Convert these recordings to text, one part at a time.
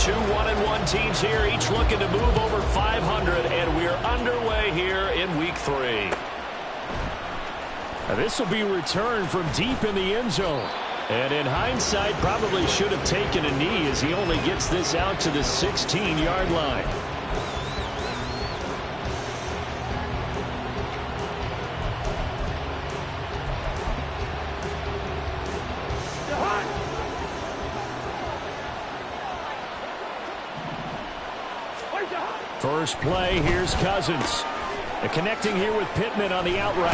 Two 1-1 teams here, each looking to move over 500, and we're underway here in Week 3. This will be returned from deep in the end zone. And in hindsight, probably should have taken a knee as he only gets this out to the 16-yard line. First play, here's Cousins. Connecting here with Pittman on the out route.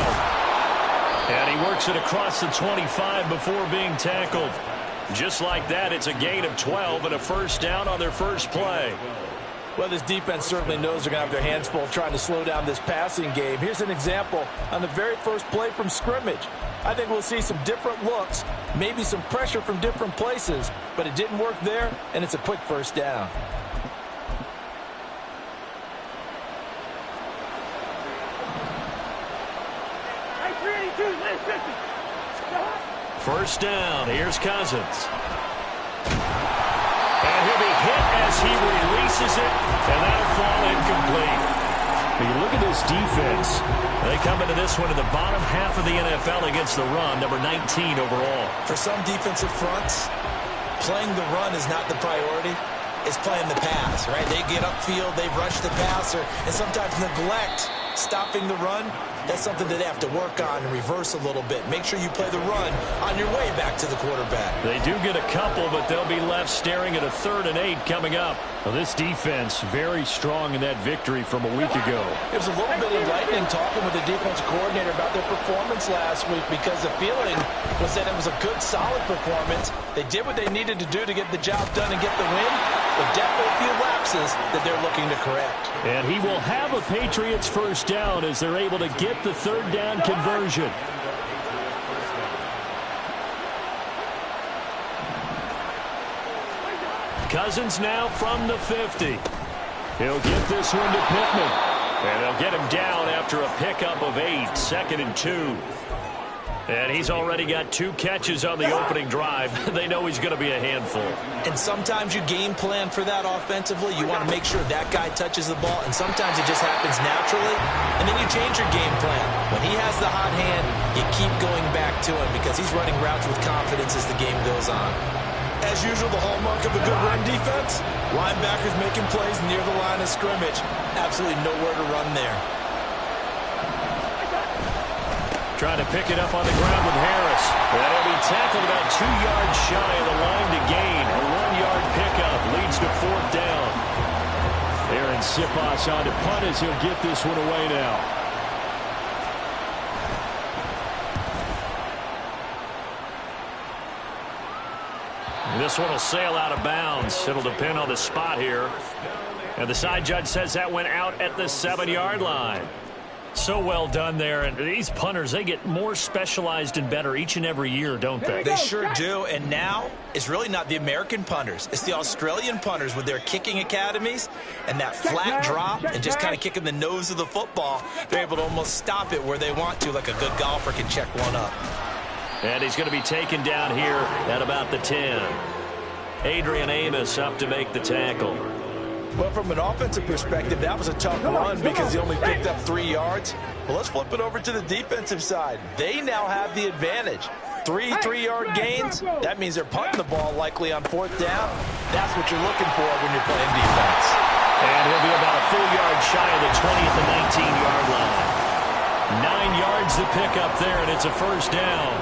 And he works it across the 25 before being tackled. Just like that, it's a gain of 12 and a first down on their first play. Well, this defense certainly knows they're going to have their hands full trying to slow down this passing game. Here's an example on the very first play from scrimmage. I think we'll see some different looks, maybe some pressure from different places, but it didn't work there, and it's a quick first down. First down, here's Cousins. And he'll be hit as he releases it, and that'll fall incomplete. But you look at this defense. They come into this one in the bottom half of the NFL against the run, number 19 overall. For some defensive fronts, playing the run is not the priority. It's playing the pass, right? They get upfield, they rush the passer, and sometimes neglect stopping the run. That's something that they have to work on and reverse a little bit. Make sure you play the run on your way back to the quarterback. They do get a couple, but they'll be left staring at a 3rd and 8 coming up. Well, this defense very strong in that victory from a week ago. It was a little bit enlightening talking with the defensive coordinator about their performance last week because the feeling was that it was a good, solid performance. They did what they needed to do to get the job done and get the win, but definitely a few lapses that they're looking to correct. And he will have a Patriots first down as they're able to get the 3rd down conversion. Cousins now from the 50. He'll get this one to Pittman. And they'll get him down after a pickup of 8, 2nd and 2. And he's already got 2 catches on the opening drive. They know he's going to be a handful. And sometimes you game plan for that offensively. You want to make sure that guy touches the ball, and sometimes it just happens naturally. And then you change your game plan. When he has the hot hand, you keep going back to him because he's running routes with confidence as the game goes on. As usual, the hallmark of a good run defense, linebackers making plays near the line of scrimmage. Absolutely nowhere to run there. Trying to pick it up on the ground with Harris. And he'll be tackled about 2 yards shy of the line to gain. A 1-yard pickup leads to 4th down. Aaron Siposs on to punt as he'll get this one away now. This one will sail out of bounds. It'll depend on the spot here. And the side judge says that went out at the 7-yard line. So well done there. And these punters, they get more specialized and better each and every year, don't they? They sure do. And now it's really not the American punters. It's the Australian punters with their kicking academies and that flat drop and just kind of kicking the nose of the football. They're able to almost stop it where they want to, like a good golfer can check one up. And he's going to be taken down here at about the 10. Adrian Amos up to make the tackle. Well, from an offensive perspective, that was a tough run because he only picked up 3 yards. Well, let's flip it over to the defensive side. They now have the advantage. 3 3-yard gains. That means they're punting the ball likely on 4th down. That's what you're looking for when you're playing defense. And he'll be about a full yard shy of the 20 at the 19-yard line. 9 yards to pick up there, and it's a first down.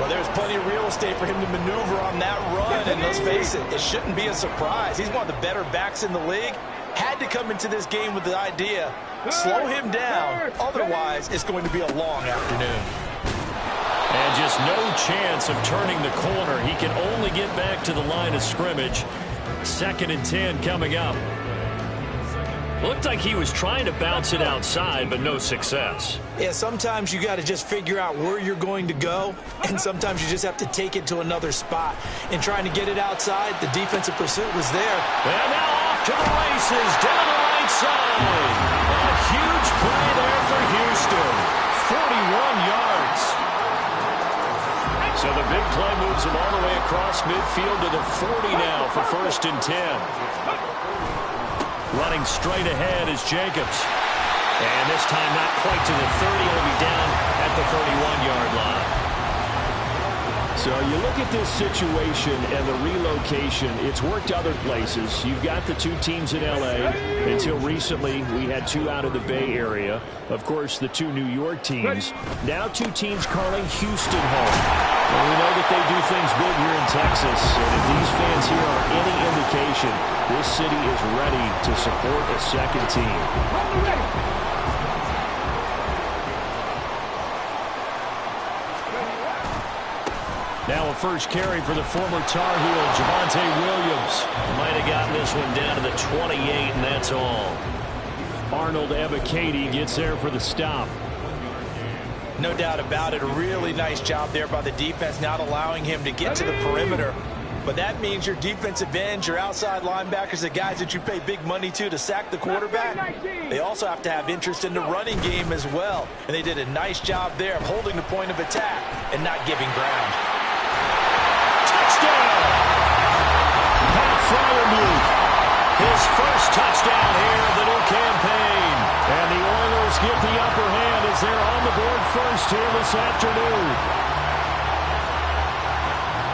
Well, there's plenty of real estate for him to maneuver on that run, and let's face it, it shouldn't be a surprise. He's one of the better backs in the league. Had to come into this game with the idea, slow him down, otherwise it's going to be a long afternoon. And just no chance of turning the corner. He can only get back to the line of scrimmage. 2nd and 10 coming up. Looked like he was trying to bounce it outside, but no success. Yeah, sometimes you got to just figure out where you're going to go, and sometimes you just have to take it to another spot. And trying to get it outside, the defensive pursuit was there. And now off to the races, down the right side. A huge play there for Houston. 41 yards. So the big play moves him all the way across across midfield to the 40 now for 1st and 10. Running straight ahead is Jacobs. And this time not quite to the 30. He'll be down at the 31-yard line. So you look at this situation and the relocation. It's worked other places. You've got the two teams in L.A. Until recently, we had two out of the Bay Area. Of course, the two New York teams. Now two teams calling Houston home. And we know that they do things big here in Texas. And if these fans here are any indication, this city is ready to support a second team. Now a first carry for the former Tar Heel, Javonte Williams. Might have gotten this one down to the 28, and that's all. Arnold Ebiketie gets there for the stop. No doubt about it. A really nice job there by the defense, not allowing him to get to the perimeter. But that means your defensive ends, your outside linebackers, the guys that you pay big money to sack the quarterback, they also have to have interest in the running game as well. And they did a nice job there of holding the point of attack and not giving ground. Touchdown! Pat Fryermuth, his first touchdown here of the new campaign. And the Oilers get the upper hand as they're on the board first here this afternoon.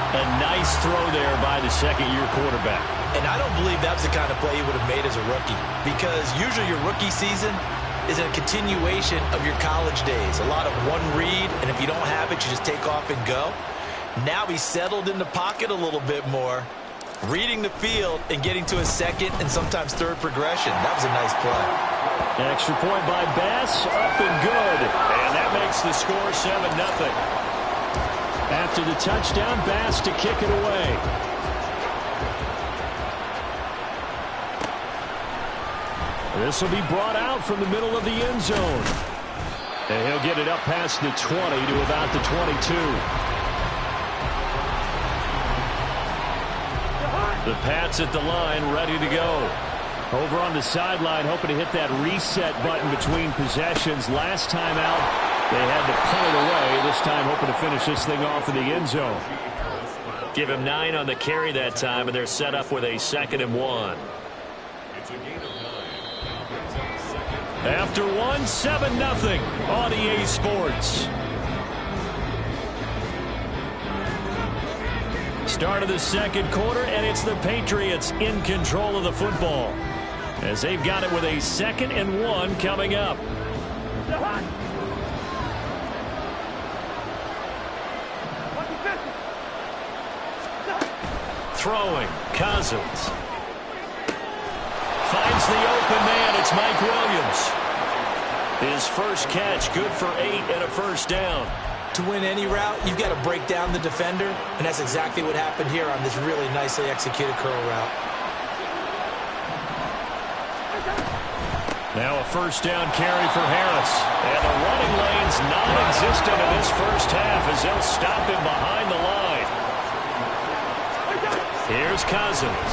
A nice throw there by the second-year quarterback. And I don't believe that's the kind of play he would have made as a rookie, because usually your rookie season is a continuation of your college days. A lot of one read, and if you don't have it, you just take off and go. Now he's settled in the pocket a little bit more, reading the field and getting to a second and sometimes third progression. That was a nice play. An extra point by Bass, up and good. And that makes the score 7-0. After the touchdown, Bass to kick it away. This will be brought out from the middle of the end zone. And he'll get it up past the 20 to about the 22. The Pats at the line, ready to go. Over on the sideline, hoping to hit that reset button between possessions. Last time out, they had to punt it away. This time, hoping to finish this thing off in the end zone. Give him 9 on the carry that time, and they're set up with a 2nd and 1. After 1, 7-0 on EA Sports. Start of the second quarter, and it's the Patriots in control of the football, as they've got it with a 2nd and 1 coming up. Throwing, Cousins. Finds the open man, it's Mike Williams. His first catch, good for 8 and a first down. To win any route, you've got to break down the defender, and that's exactly what happened here on this really nicely executed curl route. Now a first down carry for Harris. And the running lane's non-existent in this first half as they'll stop him behind the line. Here's Cousins.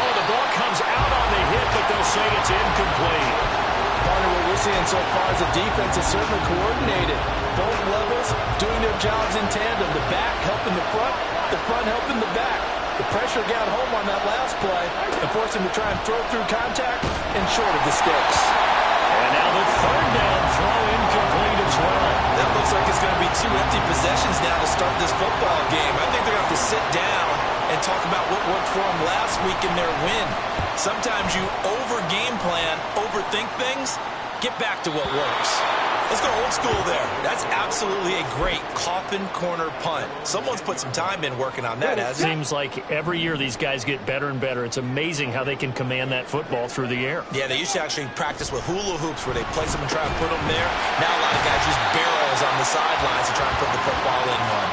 Oh, the ball comes out on the hit, but they'll say it's incomplete. Partner, what we're seeing so far is the defense is certainly coordinated. Both levels doing their jobs in tandem. The back helping the front helping the back. The pressure got home on that last play and forced him to try and throw through contact and short of the sticks. And now the third down throw incomplete as well. That looks like it's going to be 2 empty possessions now to start this football game. I think they're going to have to sit down and talk about what worked for them last week in their win. Sometimes you over-game plan, overthink things, get back to what works. Let's go old school there. That's absolutely a great coffin corner punt. Someone's put some time in working on that, hasn't it? Seems like every year these guys get better and better. It's amazing how they can command that football through the air. Yeah, they used to actually practice with hula hoops where they place them and try and put them there. Now a lot of guys use barrels on the sidelines to try and put the football in one.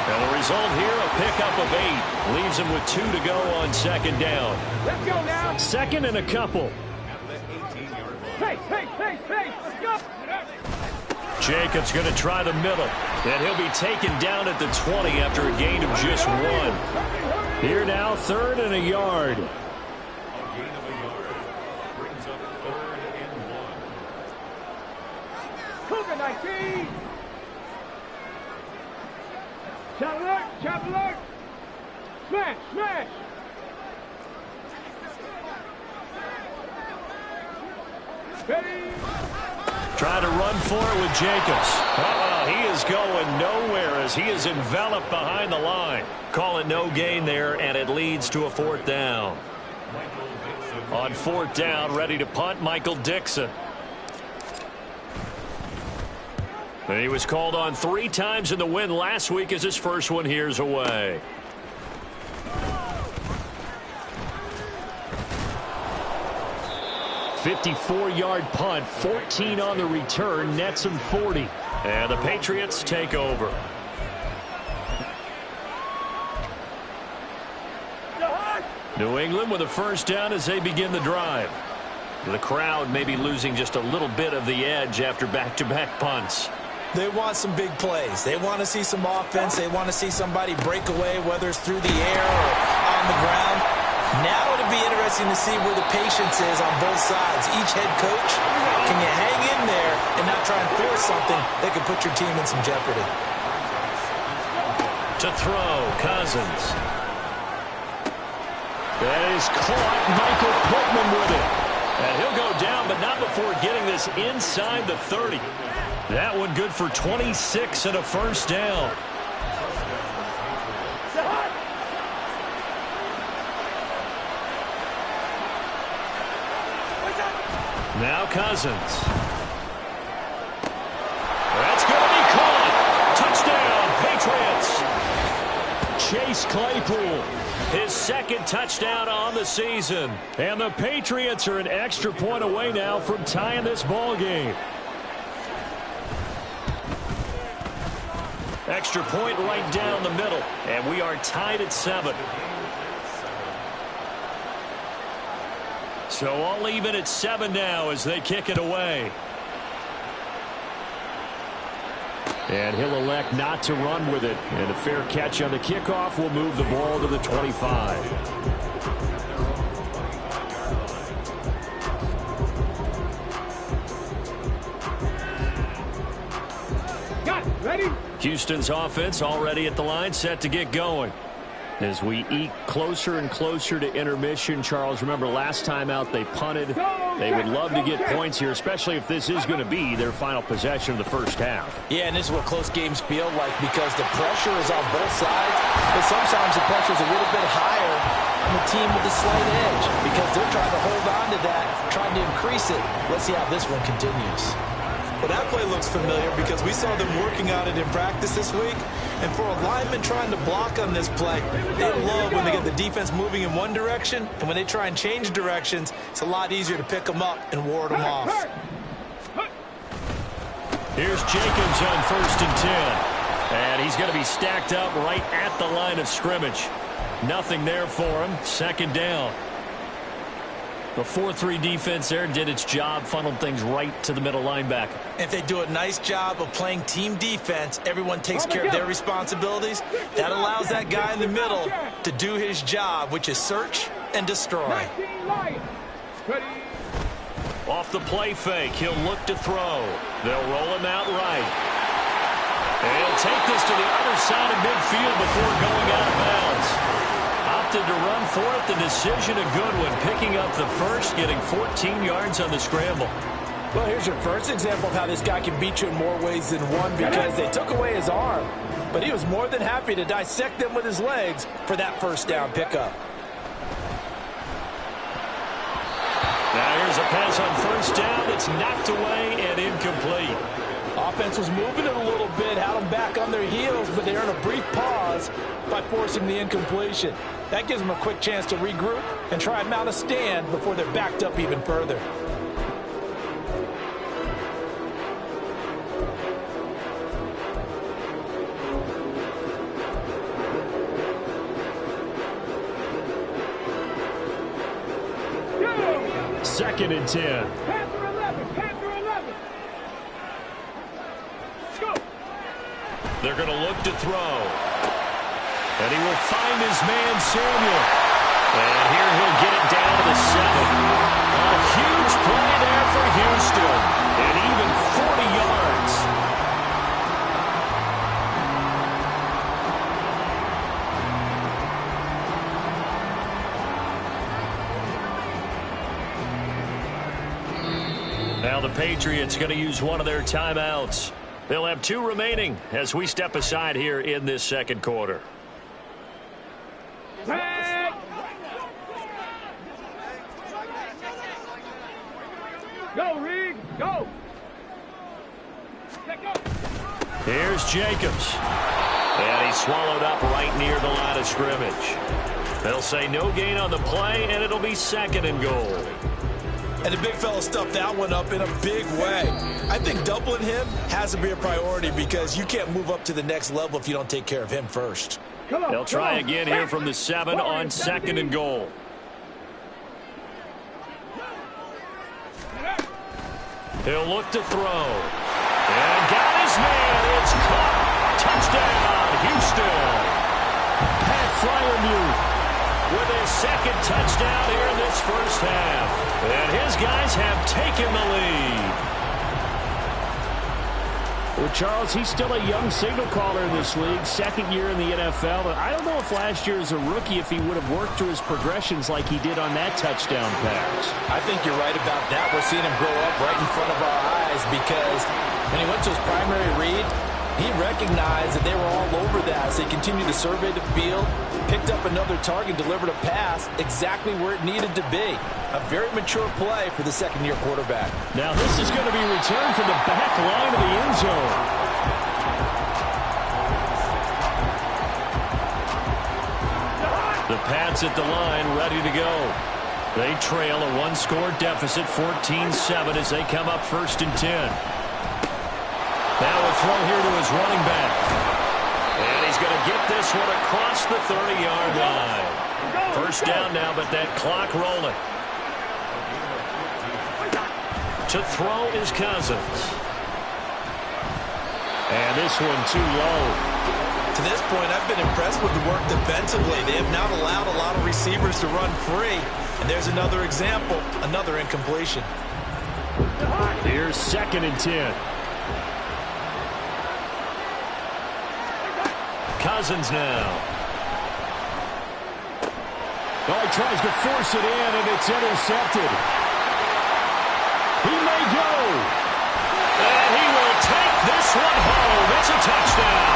And the result here, a pickup of 8. Leaves them with 2 to go on 2nd down. Let's go now. 2nd and a couple. Hey, let's go. Jacobs going to try the middle. And he'll be taken down at the 20 after a gain of just 1. Here now, 3rd and a yard. Cougar 19. Chop alert! Smash! Smash! Ready? Trying to run for it with Jacobs. He is going nowhere as he is enveloped behind the line. Call it no gain there, and it leads to a 4th down. On 4th down, ready to punt, Michael Dixon. And he was called on 3 times in the win last week as his first one here's away. "54-yard punt, 14 on the return, nets him 40. And the Patriots take over. New England with a 1st down as they begin the drive. The crowd may be losing just a little bit of the edge after back-to-back punts. They want some big plays. They want to see some offense. They want to see somebody break away, whether it's through the air or on the ground. Now it'll be interesting to see where the patience is on both sides. Each head coach, can you hang in there and not try and force something that could put your team in some jeopardy? To throw, Cousins. That is caught. Michael Pittman with it. And he'll go down, but not before getting this inside the 30. That one good for 26 and a 1st down. Now Cousins. That's going to be caught. Touchdown, Patriots. Chase Claypool, his 2nd touchdown on the season. And the Patriots are an extra point away now from tying this ball game. Extra point right down the middle, and we are tied at 7. So all even at 7 now as they kick it away. And he'll elect not to run with it. And a fair catch on the kickoff will move the ball to the 25. Got it. Ready? Houston's offense already at the line, set to get going. As we eke closer and closer to intermission, Charles, remember last time out they punted. They would love to get points here, especially if this is going to be their final possession of the 1st half. Yeah, and this is what close games feel like because the pressure is on both sides, but sometimes the pressure is a little bit higher on the team with the slight edge because they're trying to hold on to that, trying to increase it. Let's see how this one continues. Well, that play looks familiar because we saw them working on it in practice this week. And for a lineman trying to block on this play, they love when they get the defense moving in one direction. And when they try and change directions, it's a lot easier to pick them up and ward them off. Here's Jacobs on 1st and 10. And he's going to be stacked up right at the line of scrimmage. Nothing there for him. 2nd down. The 4-3 defense there did its job, funneled things right to the middle linebacker. If they do a nice job of playing team defense, everyone takes care of their responsibilities. That allows that guy in the middle to do his job, which is search and destroy. Off the play fake, he'll look to throw. They'll roll him out right. And he'll take this to the other side of midfield before going out of bounds. Opted to run for it. The decision a good one. Picking up the 1st, getting 14 yards on the scramble. Well, here's your first example of how this guy can beat you in more ways than one because they took away his arm. But he was more than happy to dissect them with his legs for that 1st down pickup. Now here's a pass on 1st down. It's knocked away and incomplete. Offense was moving it a little bit, had them back on their heels, but they earned a brief pause by forcing the incompletion. That gives them a quick chance to regroup and try and mount a stand before they're backed up even further. Second and 10. Panther 11. Panther 11. Go. They're going to look to throw. And he will find his man, Samuel. And here he'll get it down to the 7. A huge play there for Houston. And even 40 yards. Now the Patriots going to use one of their timeouts. They'll have 2 remaining as we step aside here in this second quarter. Go, Reed, go. Here's Jacobs. And he's swallowed up right near the line of scrimmage. They'll say no gain on the play, and it'll be 2nd and goal. And the big fella stuffed that one up in a big way. I think doubling him has to be a priority because you can't move up to the next level if you don't take care of him first. They'll try again here from the 7 on 2nd and goal. He'll look to throw. And got his man. It's caught. Touchdown, Houston. Pat Fryermuth with his 2nd touchdown here in this first half. And his guys have taken the lead. Well, Charles, he's still a young signal caller in this league, 2nd year in the NFL. But I don't know if last year as a rookie, if he would have worked through his progressions like he did on that touchdown pass. I think you're right about that. We're seeing him grow up right in front of our eyes because when he went to his primary read, he recognized that they were all over that. So he continued to survey the field, picked up another target, delivered a pass exactly where it needed to be. A very mature play for the 2nd-year quarterback. Now this is going to be returned from the back line of the end zone. The Pats at the line, ready to go. They trail a 1-score deficit, 14-7 as they come up 1st and 10. Now a throw here to his running back. And he's going to get this one across the 30-yard line. First down now, but that clock rolling. To throw is Cousins. And this one too low. To this point, I've been impressed with the work defensively. They have not allowed a lot of receivers to run free. And there's another example, another incompletion. Here's 2nd and 10. Cousins now. Oh, he tries to force it in, and it's intercepted. He may go. And he will take this one home. It's a touchdown.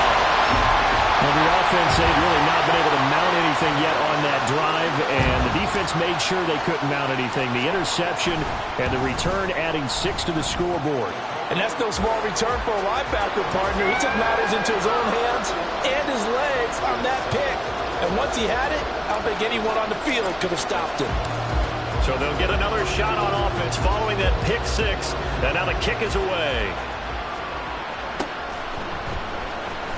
Well, the offense, they've really not been able to mount anything yet on that drive, and the defense made sure they couldn't mount anything. The interception and the return adding 6 to the scoreboard. And that's no small return for a linebacker partner. He took matters into his own hands and his legs on that pick. And once he had it, I don't think anyone on the field could have stopped him. So they'll get another shot on offense following that pick 6. And now the kick is away.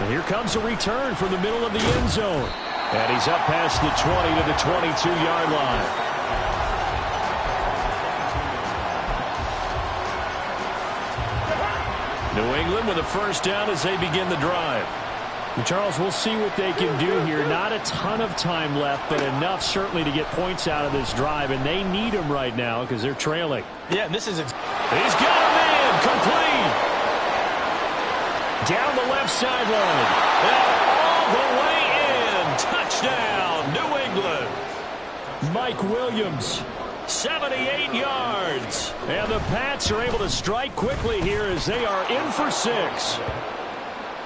And here comes a return from the middle of the end zone. And he's up past the 20 to the 22-yard line. New England with a first down as they begin the drive. And Charles, we'll see what they can do here. Not a ton of time left, but enough certainly to get points out of this drive. And they need them right now because they're trailing. Yeah, and this is... He's got a man complete. Down the left sideline. And all the way in. Touchdown, New England. Mike Williams. 78 yards. And the Pats are able to strike quickly here as they are in for 6.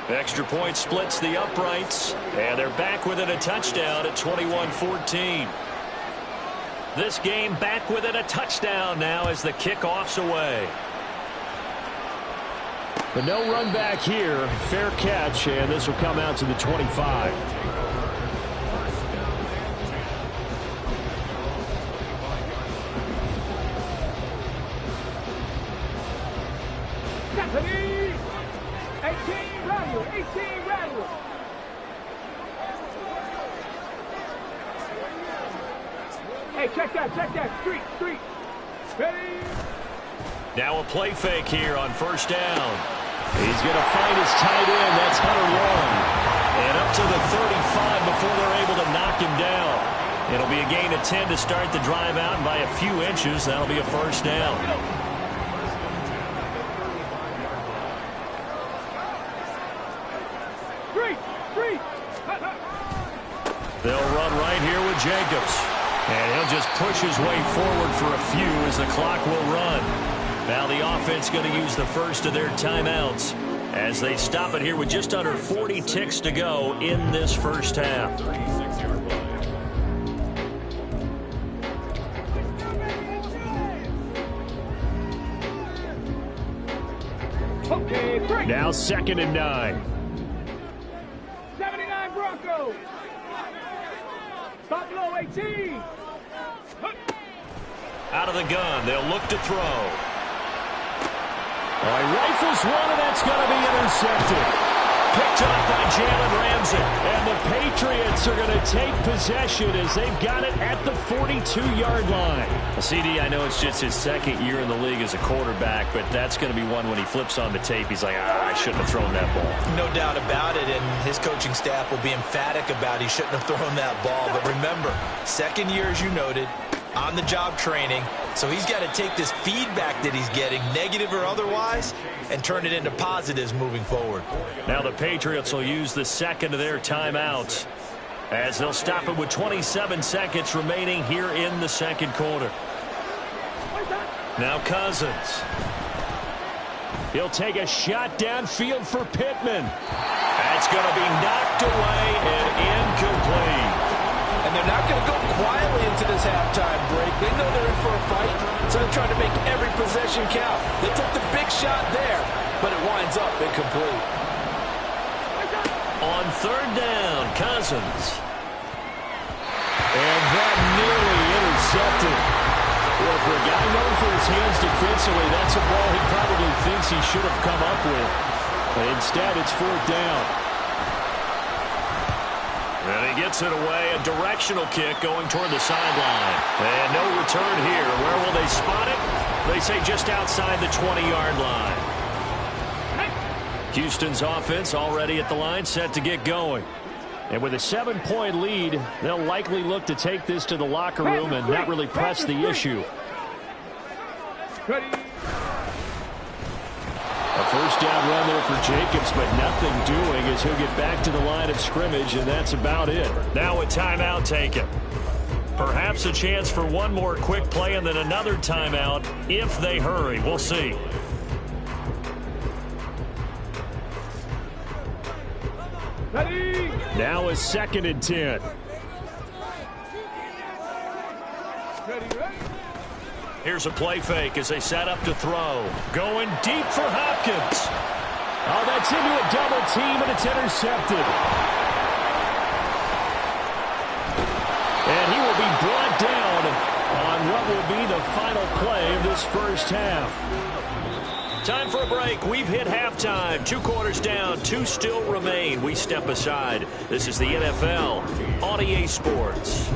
Extra point splits the uprights. And they're back within a touchdown at 21-14. This game back within a touchdown now as the kickoff's away. But no run back here. Fair catch, and this will come out to the 25. Stephanie! 18 rattle, 18 rattle. Hey, check that. Street. Ready? Now a play fake here on first down. He's going to find his tight end. That's Hunter Long. And up to the 35 before they're able to knock him down. It'll be a gain of 10 to start the drive out, and by a few inches, that'll be a first down. Street. They'll run right here with Jacobs. And he'll just push his way forward for a few as the clock will run. Now the offense going to use the first of their timeouts as they stop it here with just under 40 ticks to go in this first half. Okay, break. Now 2nd and 9. 79 Broncos. Stop below 18. Out of the gun, they'll look to throw. All right, rifles one, and that's going to be intercepted. Picked up by Jalen Ramsey. And the Patriots are going to take possession as they've got it at the 42-yard line. CD, I know it's just his 2nd year in the league as a quarterback, but that's going to be one when he flips on the tape, he's like, I shouldn't have thrown that ball. No doubt about it, and his coaching staff will be emphatic about he shouldn't have thrown that ball. But remember, 2nd year, as you noted, on-the-job training, so he's got to take this feedback that he's getting, negative or otherwise, and turn it into positives moving forward. Now the Patriots will use the 2nd of their timeouts as they'll stop it with 27 seconds remaining here in the 2nd quarter. Now Cousins. He'll take a shot downfield for Pittman. That's going to be knocked away and incomplete. And they're not going to go quietly into this halftime break. They know they're in for a fight, so they're trying to make every possession count. They took the big shot there, but it winds up incomplete. On 3rd down, Cousins. And that nearly intercepted. Well, for a guy known for his hands defensively, that's a ball he probably thinks he should have come up with. But instead, it's 4th down. And he gets it away, a directional kick going toward the sideline. And no return here. Where will they spot it? They say just outside the 20-yard line. Houston's offense already at the line, set to get going. And with a 7-point lead, they'll likely look to take this to the locker room and not really press the issue. Ready. A 1st down run there for Jacobs, but nothing doing as he'll get back to the line of scrimmage, and that's about it. Now a timeout taken. Perhaps a chance for one more quick play and then another timeout if they hurry. We'll see. Ready. Now a 2nd and 10. Ready. Here's a play fake as they set up to throw. Going deep for Hopkins. Oh, that's into a double team, and it's intercepted. And he will be brought down on what will be the final play of this first half. Time for a break. We've hit halftime. 2 quarters down, 2 still remain. We step aside. This is the NFL on EA Sports.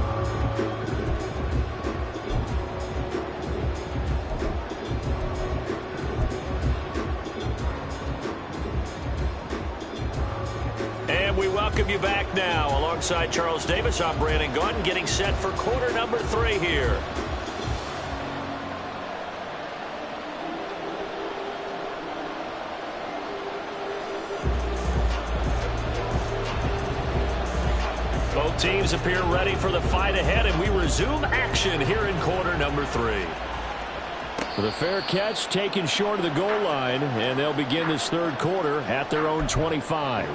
And we welcome you back now. Alongside Charles Davis, I'm Brandon Gaudin, getting set for quarter number 3 here. Both teams appear ready for the fight ahead, and we resume action here in quarter number 3. With a fair catch taken short of the goal line, and they'll begin this 3rd quarter at their own 25.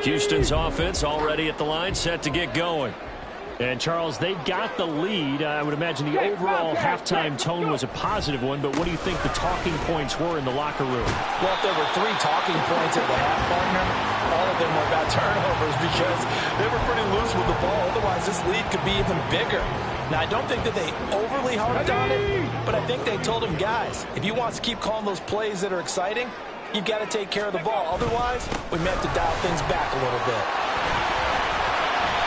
Houston's offense already at the line, set to get going. And, Charles, they've got the lead. I would imagine the overall halftime tone was a positive one, but what do you think the talking points were in the locker room? Well, if there were 3 talking points at the half, partner, all of them were about turnovers because they were pretty loose with the ball. Otherwise, this lead could be even bigger. Now, I don't think that they overly harped on it, but I think they told him, guys, if you want to keep calling those plays that are exciting, you've got to take care of the ball. Otherwise, we may have to dial things back a little bit.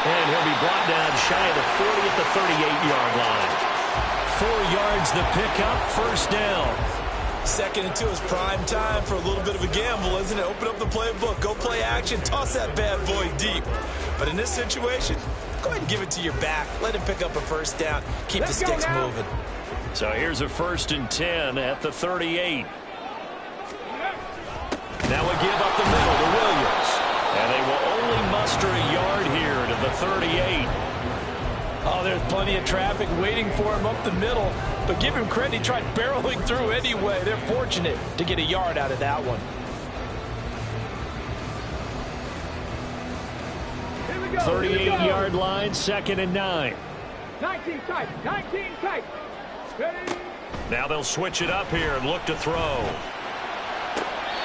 And he'll be brought down shy of the 40 at the 38-yard line. 4 yards the pickup, 1st down. 2nd and 2 is prime time for a little bit of a gamble, isn't it? Open up the playbook, go play action, toss that bad boy deep. But in this situation, go ahead and give it to your back. Let him pick up a 1st down. Keep the sticks moving. So here's a 1st and 10 at the 38. Now a give up the middle to Williams. And they will only muster a yard here to the 38. Oh, there's plenty of traffic waiting for him up the middle. But give him credit, he tried barreling through anyway. They're fortunate to get a yard out of that one. 38-yard line, 2nd and 9. 19 tight. 19 tight. Ready? Now they'll switch it up here and look to throw.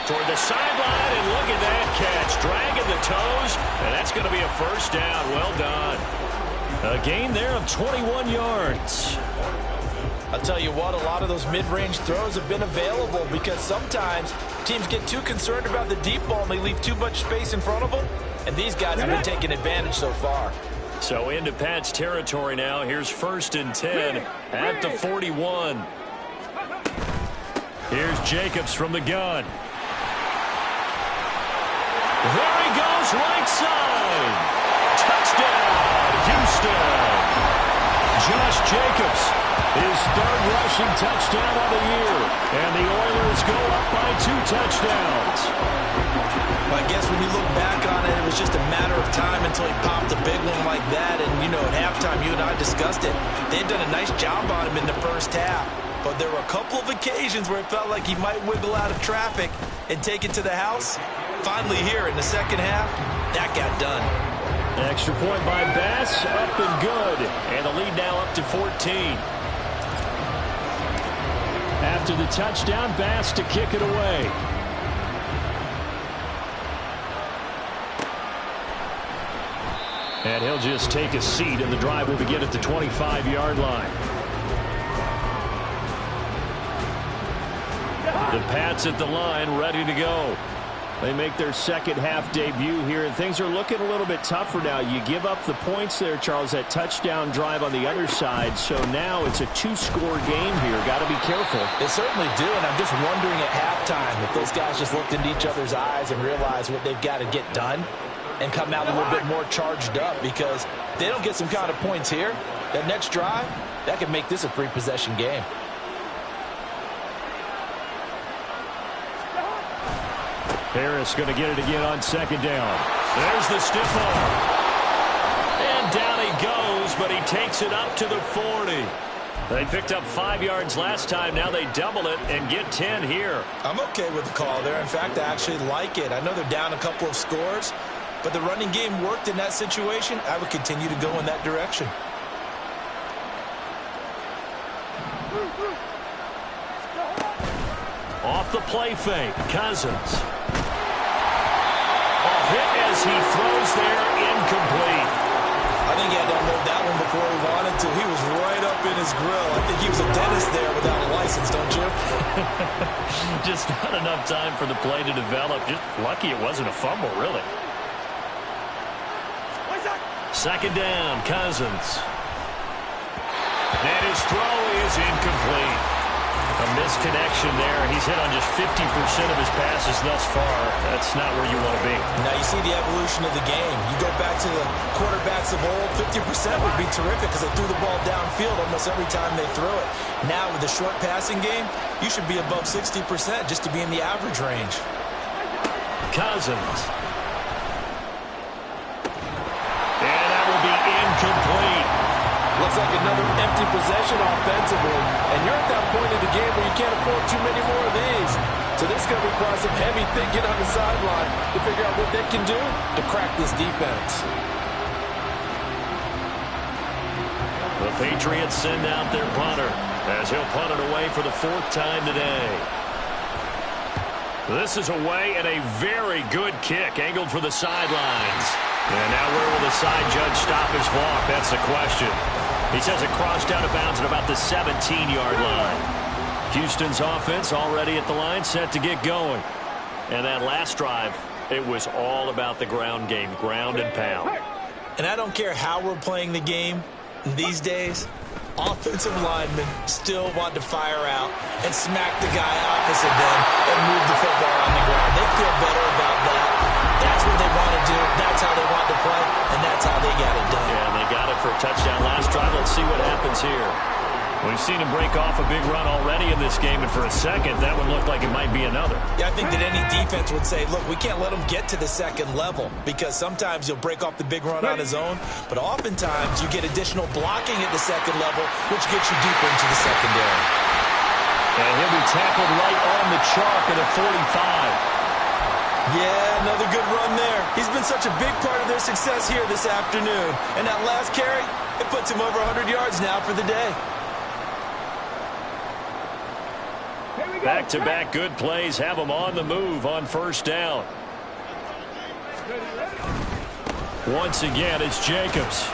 Toward the sideline, and look at that catch. Dragging the toes, and that's going to be a first down. Well done. A gain there of 21 yards. I'll tell you what, a lot of those mid-range throws have been available because sometimes teams get too concerned about the deep ball and they leave too much space in front of them. And these guys have been taking advantage so far. So into Pat's territory now. Here's 1st and 10 at the 41. Here's Jacobs from the gun. There he goes, right side. Touchdown, Houston. Josh Jacobs, his 3rd rushing touchdown of the year. And the Oilers go up by 2 touchdowns. Well, I guess when you look back on it, it was just a matter of time until he popped a big one like that. And, you know, at halftime, you and I discussed it. They had done a nice job on him in the first half. But there were a couple of occasions where it felt like he might wiggle out of traffic and take it to the house. Finally here in the second half, that got done. Extra point by Bass, up and good. And the lead now up to 14. After the touchdown, Bass to kick it away. And he'll just take a seat, and the drive will begin at the 25-yard line. The Pats at the line, ready to go. They make their second half debut here, and things are looking a little bit tougher now. You give up the points there, Charles, that touchdown drive on the other side. So now it's a 2-score game here. Got to be careful. They certainly do, and I'm just wondering at halftime if those guys just looked into each other's eyes and realized what they've got to get done and come out a little bit more charged up, because if they don't get some kind of points here, that next drive, that could make this a 3-possession game. Harris going to get it again on 2nd down. There's the stiff arm. And down he goes, but he takes it up to the 40. They picked up 5 yards last time. Now they double it and get 10 here. I'm okay with the call there. In fact, I actually like it. I know they're down a couple of scores, but the running game worked in that situation. I would continue to go in that direction. Off the play fake, Cousins. A hit as he throws there, incomplete. I think he had to unload that one before he wanted to. He was right up in his grill. I think he was a dentist there without a license, don't you? Just not enough time for the play to develop. Just lucky it wasn't a fumble, really. 2nd down, Cousins. And his throw is incomplete. A misconnection there. He's hit on just 50% of his passes thus far. That's not where you want to be. Now you see the evolution of the game. You go back to the quarterbacks of old, 50% would be terrific because they threw the ball downfield almost every time they threw it. Now with the short passing game, you should be above 60% just to be in the average range. Cousins. And that will be incomplete. Looks like another empty possession offensively. And you're at that point in the game where you can't afford too many more of these. So this is going to require some heavy thinking on the sideline to figure out what they can do to crack this defense. The Patriots send out their punter as he'll punt it away for the 4th time today. This is away and a very good kick, angled for the sidelines. And now where will the side judge stop his walk? That's the question. He says it crossed out of bounds at about the 17-yard line. Houston's offense already at the line, set to get going. And that last drive, it was all about the ground game, ground and pound. And I don't care how we're playing the game these days, offensive linemen still want to fire out and smack the guy opposite them and move the football on the ground. They feel better about that. That's what they want to do. That's how they want to play, and that's how they got it done. Yeah, and they got it for a touchdown last drive. Let's see what happens here. We've seen him break off a big run already in this game, and for a second, that would look like it might be another. Yeah, I think that any defense would say, look, we can't let him get to the second level, because sometimes he'll break off the big run on his own, but oftentimes you get additional blocking at the second level, which gets you deeper into the secondary. And he'll be tackled right on the chalk at a 45. Yeah, another good run there. He's been such a big part of their success here this afternoon. And that last carry, it puts him over 100 yards now for the day. Back-to-back good plays have him on the move on first down. Once again, it's Jacobs.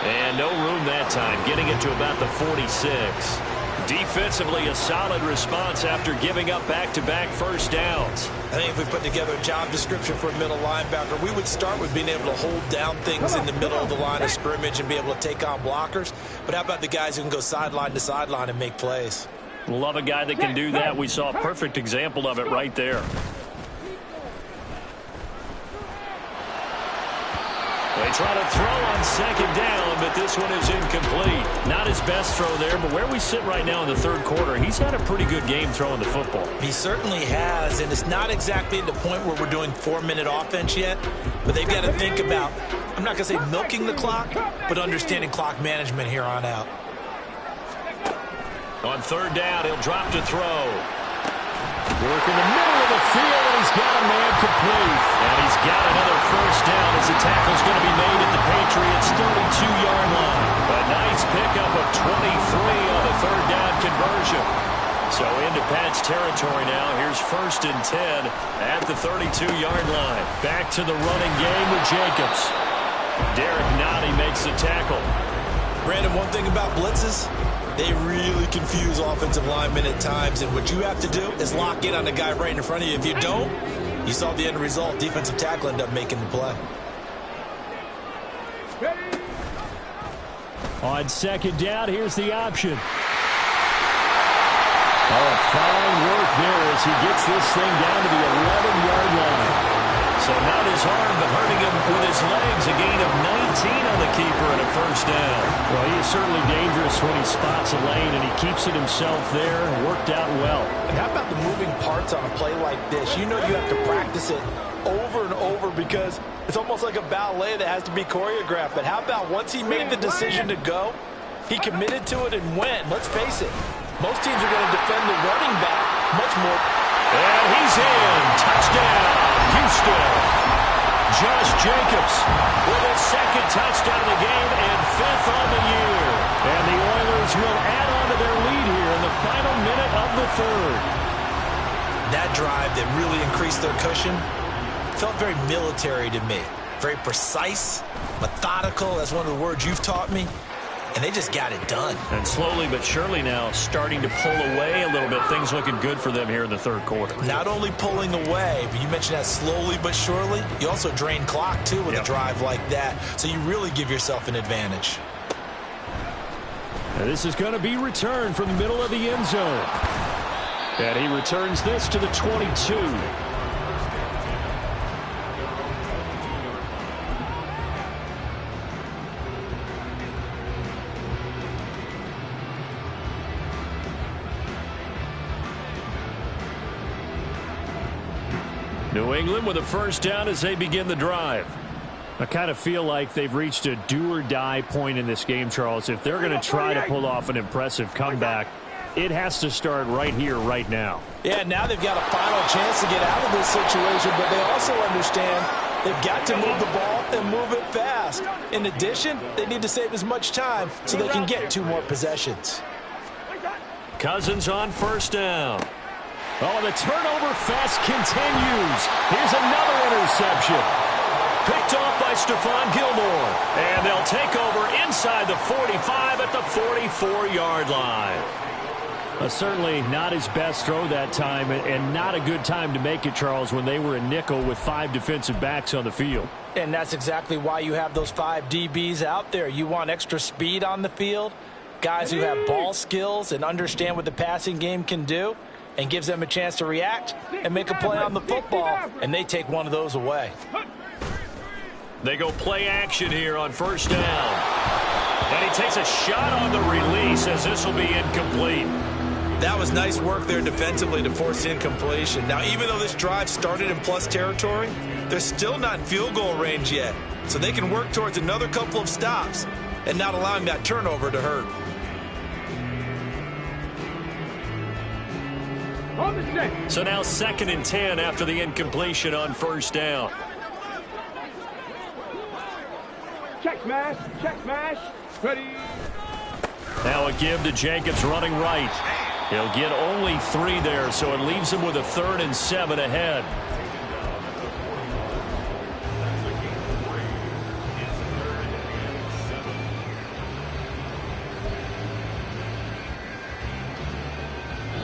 And no room that time, getting it to about the 46. Defensively, a solid response after giving up back-to-back first downs. I think if we put together a job description for a middle linebacker, we would start with being able to hold down things in the middle of the line of scrimmage and be able to take on blockers. But how about the guys who can go sideline to sideline and make plays? Love a guy that can do that. We saw a perfect example of it right there. They try to throw on second down, but this one is incomplete. Not his best throw there, but where we sit right now in the third quarter, he's had a pretty good game throwing the football. He certainly has, and it's not exactly at the point where we're doing 4-minute offense yet, but they've got to think about, I'm not going to say milking the clock, but understanding clock management here on out. On third down, he'll drop to throw. Work in the middle of the field, and he's got a man complete. And he's got another first down as the tackle's going to be made at the Patriots' 32-yard line. A nice pickup of 23 on the third down conversion. So into Pat's territory now. Here's 1st and 10 at the 32-yard line. Back to the running game with Jacobs. Derek Nottie makes the tackle. Brandon, one thing about blitzes, they really confuse offensive linemen at times, and what you have to do is lock in on the guy right in front of you. If you don't, you saw the end result. Defensive tackle ended up making the play. On second down, here's the option. Oh, fine work there as he gets this thing down to the 11-yard line. So not his arm, but hurting him with his legs. A gain of 19 on the keeper and a first down. Well, he is certainly dangerous when he spots a lane, and he keeps it himself there. Worked out well. And how about the moving parts on a play like this? You know you have to practice it over and over because it's almost like a ballet that has to be choreographed. But how about once he made the decision to go, he committed to it and went. Let's face it, most teams are going to defend the running back much more. And he's in. Touchdown, Houston. Josh Jacobs with his second touchdown of the game and 5th on the year. And the Oilers will add on to their lead here in the final minute of the third. That drive that really increased their cushion felt very military to me. Very precise, methodical. That's one of the words you've taught me. And they just got it done. And slowly but surely now starting to pull away a little bit. Things looking good for them here in the third quarter. Not only pulling away, but you mentioned that slowly but surely. You also drain clock, too, with a drive like that. So you really give yourself an advantage. And this is going to be returned from the middle of the end zone. And he returns this to the 22. New England with a first down as they begin the drive. I kind of feel like they've reached a do-or-die point in this game, Charles. If they're going to try to pull off an impressive comeback, it has to start right here, right now. Yeah, now they've got a final chance to get out of this situation, but they also understand they've got to move the ball and move it fast. In addition, they need to save as much time so they can get 2 more possessions. Cousins on first down. Oh, the turnover fest continues. Here's another interception. Picked off by Stephon Gilmore. And they'll take over inside the 45 at the 44-yard line. Certainly not his best throw that time, and not a good time to make it, Charles, when they were a nickel with 5 defensive backs on the field. And that's exactly why you have those 5 DBs out there. You want extra speed on the field, guys who have ball skills and understand what the passing game can do, and gives them a chance to react and make a play on the football, and they take one of those away. They go play action here on first down. And he takes a shot on the release as this will be incomplete. That was nice work there defensively to force the incompletion. Now, even though this drive started in plus territory, they're still not in field goal range yet. So they can work towards another couple of stops and not allowing that turnover to hurt. So now 2nd and 10 after the incompletion on first down. Check smash, ready. Now a give to Jacobs running right. He'll get only 3 there, so it leaves him with a 3rd and 7 ahead.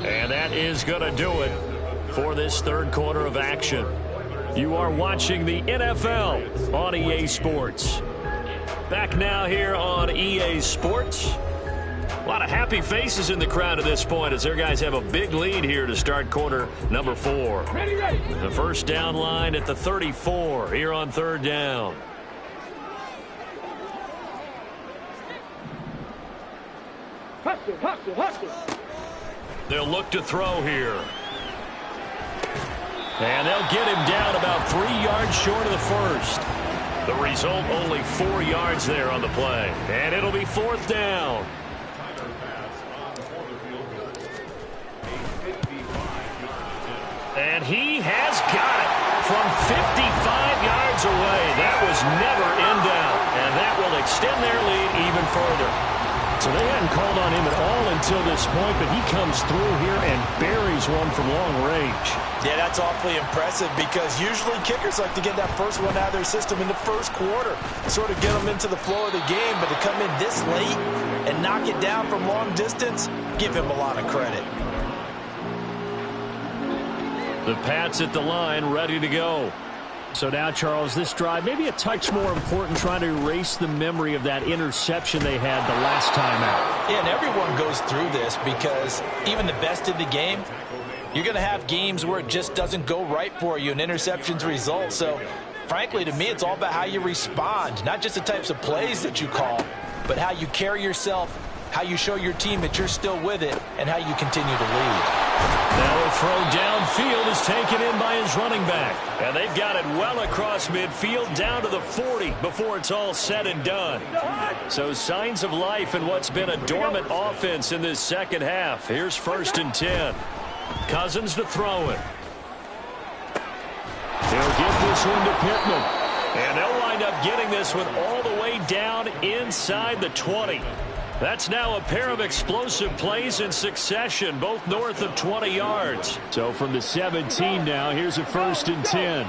And that is going to do it for this 3rd quarter of action. You are watching the NFL on EA Sports. Back now here on EA Sports. A lot of happy faces in the crowd at this point as their guys have a big lead here to start quarter number 4. Ready. The first down line at the 34 here on 3rd down. Hustle. They'll look to throw here. And they'll get him down about 3 yards short of the first. The result, only 4 yards there on the play. And it'll be 4th down. And he has got it from 55 yards away. That was never in doubt. And that will extend their lead even further. So they hadn't called on him at all until this point, but he comes through here and buries one from long range. Yeah, that's awfully impressive because usually kickers like to get that first one out of their system in the first quarter, sort of get them into the flow of the game, but to come in this late and knock it down from long distance, give him a lot of credit. The Pats at the line, ready to go. So now, Charles, this drive maybe a touch more important, trying to erase the memory of that interception they had the last time out. Yeah, and everyone goes through this because even the best in the game, you're going to have games where it just doesn't go right for you, and interceptions result. So, frankly, to me, it's all about how you respond, not just the types of plays that you call, but how you carry yourself, how you show your team that you're still with it, and how you continue to lead. Now a throw downfield is taken in by his running back. And they've got it well across midfield down to the 40 before it's all said and done. So signs of life in what's been a dormant offense in this second half. Here's 1st and 10. Cousins to throw it. They'll get this one to Pittman. And they'll wind up getting this one all the way down inside the 20. That's now a pair of explosive plays in succession, both north of 20 yards. So from the 17 now, here's a 1st and 10.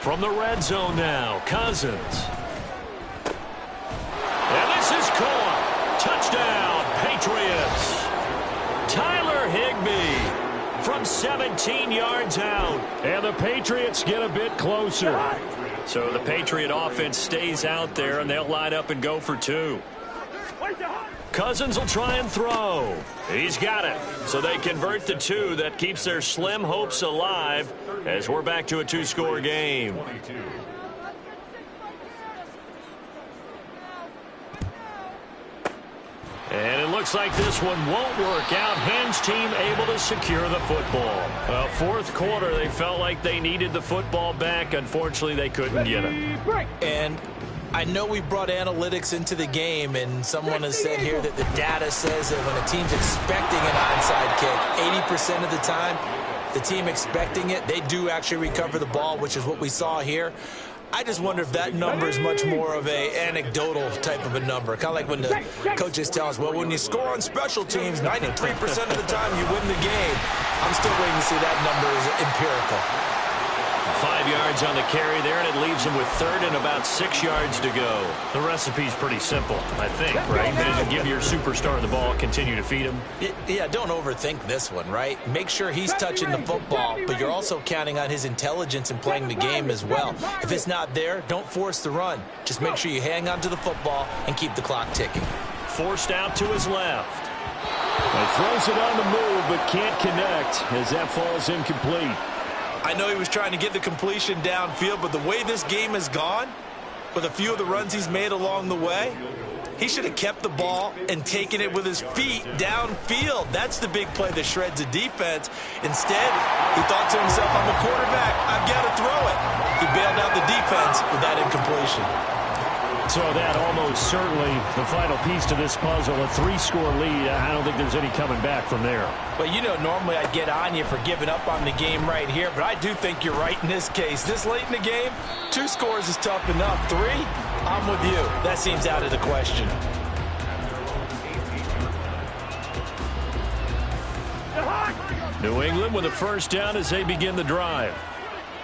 From the red zone now, Cousins. And this is caught. Touchdown, Patriots. Tyler Higbee from 17 yards out. And the Patriots get a bit closer. So the Patriot offense stays out there, and they'll line up and go for 2. Cousins will try and throw. He's got it. So they convert the 2. That keeps their slim hopes alive as we're back to a 2-score game. And it looks like this one won't work out. Hans team able to secure the football. 4th quarter, they felt like they needed the football back. Unfortunately, they couldn't get it. And I know we brought analytics into the game, and someone has said here that the data says that when a team's expecting an onside kick, 80% of the time, the team expecting it, they do actually recover the ball, which is what we saw here. I just wonder if that number is much more of a anecdotal type of a number. Kind of like when the coaches tell us, well, when you score on special teams, 93% of the time you win the game. I'm still waiting to see that number is empirical. 5 yards on the carry there, and it leaves him with 3rd and about 6 yards to go. The recipe's pretty simple, I think, right? As you give your superstar the ball, continue to feed him. Yeah, don't overthink this one, right? Make sure he's touching the football, but you're also counting on his intelligence in playing the game as well. If it's not there, don't force the run. Just make sure you hang on to the football and keep the clock ticking. Forced out to his left. He throws it on the move, but can't connect as that falls incomplete. I know he was trying to get the completion downfield, but the way this game has gone, with a few of the runs he's made along the way. He should have kept the ball and taken it with his feet downfield. That's the big play that shreds a defense. Instead, he thought to himself, I'm a quarterback. I've got to throw it. He bailed out the defense with that incompletion. So that almost certainly the final piece to this puzzle, a 3-score lead. I don't think there's any coming back from there. Well, you know, normally I'd get on you for giving up on the game right here, but I do think you're right in this case. This late in the game, 2 scores is tough enough. 3, I'm with you. That seems out of the question. New England with a first down as they begin the drive.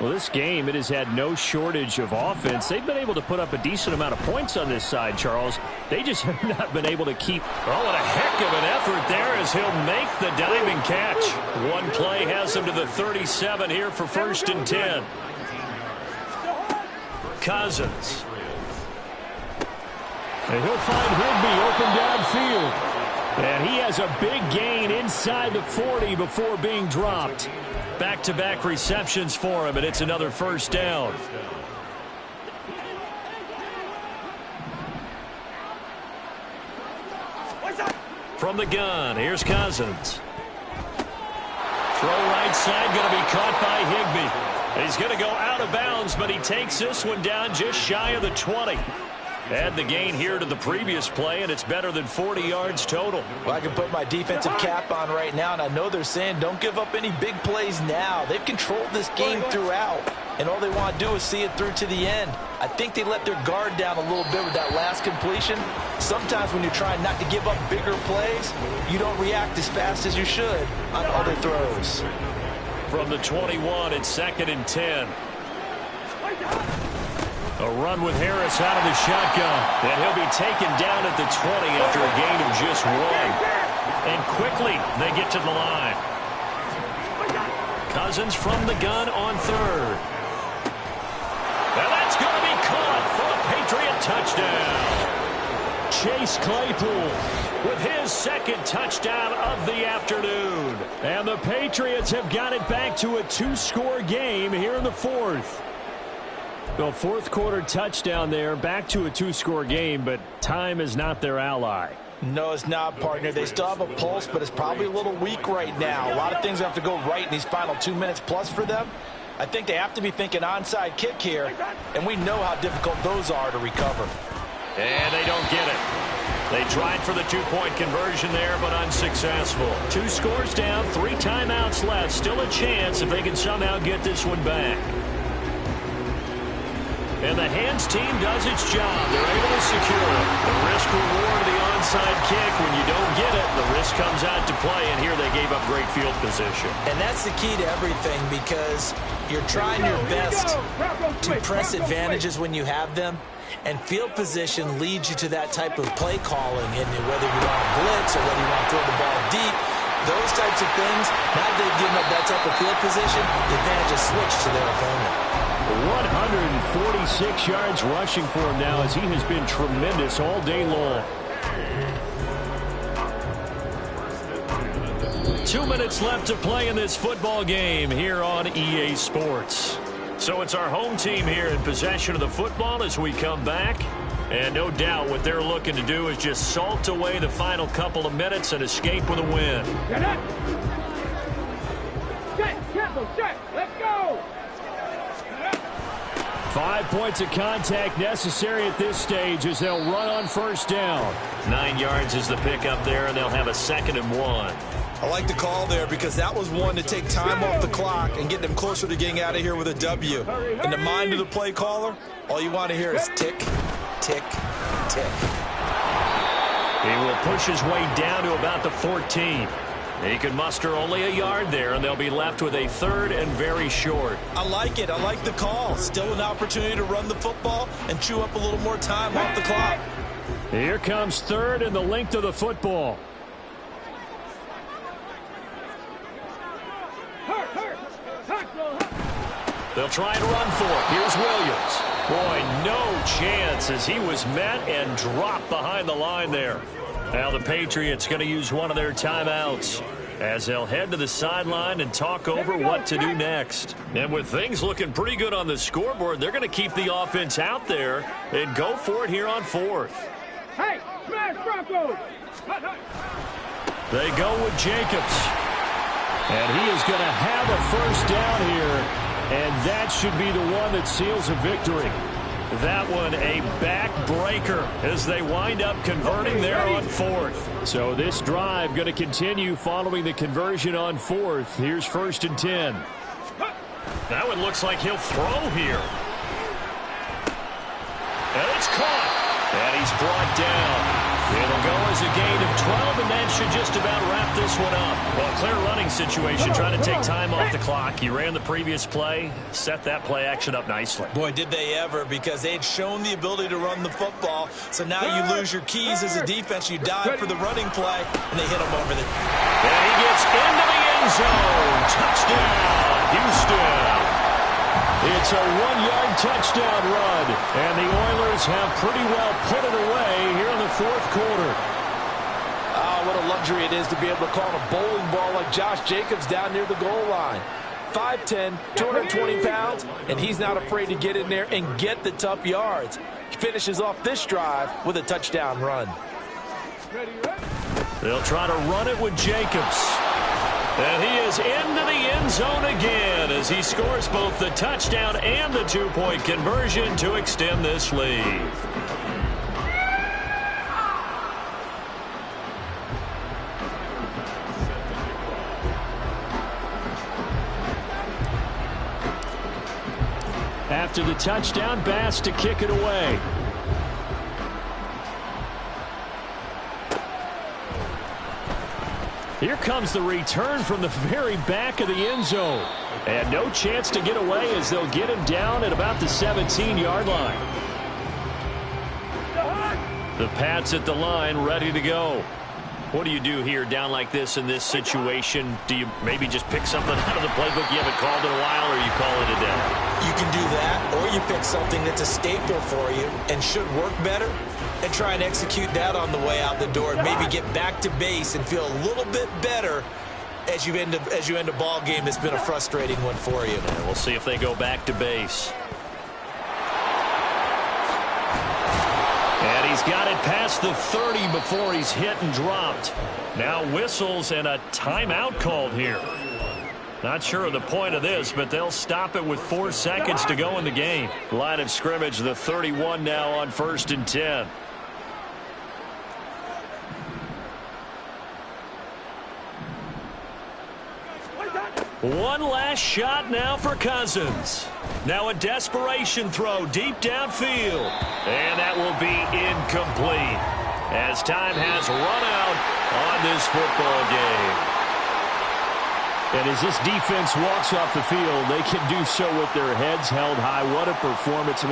Well, this game, it has had no shortage of offense. They've been able to put up a decent amount of points on this side, Charles. They just have not been able to keep. Oh, what a heck of an effort there as he'll make the diving catch. One play has him to the 37 here for 1st and 10. Cousins. And he'll find Higby open downfield. And he has a big gain inside the 40 before being dropped. Back-to-back receptions for him, and it's another first down. From the gun, here's Cousins. Throw right side, going to be caught by Higby. He's going to go out of bounds, but he takes this one down just shy of the 20. Add the gain here to the previous play, and it's better than 40 yards total. Well, I can put my defensive cap on right now, and I know they're saying don't give up any big plays now. They've controlled this game throughout, and all they want to do is see it through to the end. I think they let their guard down a little bit with that last completion. Sometimes when you're trying not to give up bigger plays, you don't react as fast as you should on other throws. From the 21, it's 2nd and 10. A run with Harris out of the shotgun. And he'll be taken down at the 20 after a gain of just 1. And quickly, they get to the line. Cousins from the gun on 3rd. And that's going to be caught for a Patriot touchdown. Chase Claypool with his 2nd touchdown of the afternoon. And the Patriots have got it back to a 2-score game here in the 4th. The 4th quarter touchdown there, back to a 2-score game, but time is not their ally. No, it's not, partner. They still have a pulse, but it's probably a little weak right now. A lot of things have to go right in these final 2 minutes plus for them. I think they have to be thinking onside kick here, and we know how difficult those are to recover. And they don't get it. They tried for the 2-point conversion there, but unsuccessful. 2 scores down, 3 timeouts left. Still a chance if they can somehow get this one back. And the hands team does its job. They're able to secure it. The risk reward of the onside kick. When you don't get it, the risk comes out to play, and here they gave up great field position. And that's the key to everything, because you're trying your best to press advantages when you have them, and field position leads you to that type of play calling, and whether you want to blitz or whether you want to throw the ball deep, those types of things, now that they've given up that type of field position, the advantage is switched to their opponent. 146 yards rushing for him now, as he has been tremendous all day long. 2 minutes left to play in this football game here on EA Sports. So it's our home team here in possession of the football as we come back. And no doubt what they're looking to do is just salt away the final couple of minutes and escape with a win. Let's go! 5 points of contact necessary at this stage as they'll run on first down. 9 yards is the pickup there, and they'll have a 2nd and 1. I like the call there because that was one to take time off the clock and get them closer to getting out of here with a W. In the mind of the play caller, all you want to hear is tick, tick, tick. He will push his way down to about the 14. He can muster only a yard there, and they'll be left with a 3rd and very short. I like it. I like the call. Still an opportunity to run the football and chew up a little more time off the clock. Here comes 3rd and the length of the football. They'll try and run for it. Here's Williams. Boy, no chance as he was met and dropped behind the line there. Now the Patriots going to use one of their timeouts. as they'll head to the sideline and talk over what to do next. And with things looking pretty good on the scoreboard, they're going to keep the offense out there and go for it here on 4th. Hey, smash Broncos! They go with Jacobs. And he is going to have a first down here, and that should be the one that seals a victory. That one a backbreaker as they wind up converting there on 4th. So this drive going to continue following the conversion on 4th. Here's 1st and 10. That one looks like he'll throw here. And it's caught. And he's brought down. It'll go as a gain of 12, and that should just about wrap this one up. Well, clear running situation, trying to take time off the clock. He ran the previous play, set that play action up nicely. Boy, did they ever, because they'd shown the ability to run the football. So now you lose your keys as a defense. You dive for the running play, and they hit him over the... And he gets into the end zone. Touchdown, Houston. It's a 1-yard touchdown run, and the Oilers have pretty well put it away here in the 4th quarter. Oh, what a luxury it is to be able to call a bowling ball like Josh Jacobs down near the goal line. 5'10", 220 pounds, and he's not afraid to get in there and get the tough yards. He finishes off this drive with a touchdown run. They'll try to run it with Jacobs. And he is into the end zone again as he scores both the touchdown and the 2-point conversion to extend this lead. After the touchdown, Bass to kick it away. Here comes the return from the very back of the end zone. And no chance to get away as they'll get him down at about the 17-yard line. The Pats at the line ready to go. What do you do here down like this in this situation? Do you maybe just pick something out of the playbook you haven't called in a while, or you call it a day? You can do that, or you pick something that's a staple for you and should work better, and try and execute that on the way out the door, and maybe get back to base and feel a little bit better as you end a ball game that's been a frustrating one for you. And we'll see if they go back to base. And he's got it past the 30 before he's hit and dropped. Now whistles and a timeout called here. Not sure of the point of this, but they'll stop it with 4 seconds to go in the game. Line of scrimmage, the 31 now on 1st and 10. One last shot now for Cousins. Now a desperation throw deep downfield. And that will be incomplete as time has run out on this football game. And as this defense walks off the field, they can do so with their heads held high. What a performance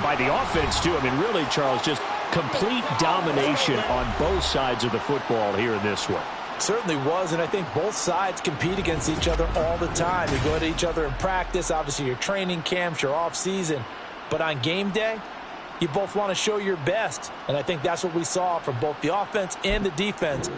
by the offense, too. I mean, really, Charles, just complete domination on both sides of the football here in this one. Certainly was, and I think both sides compete against each other all the time. You go at each other in practice, obviously your training camps, your off season, but on game day, you both want to show your best, and I think that's what we saw from both the offense and the defense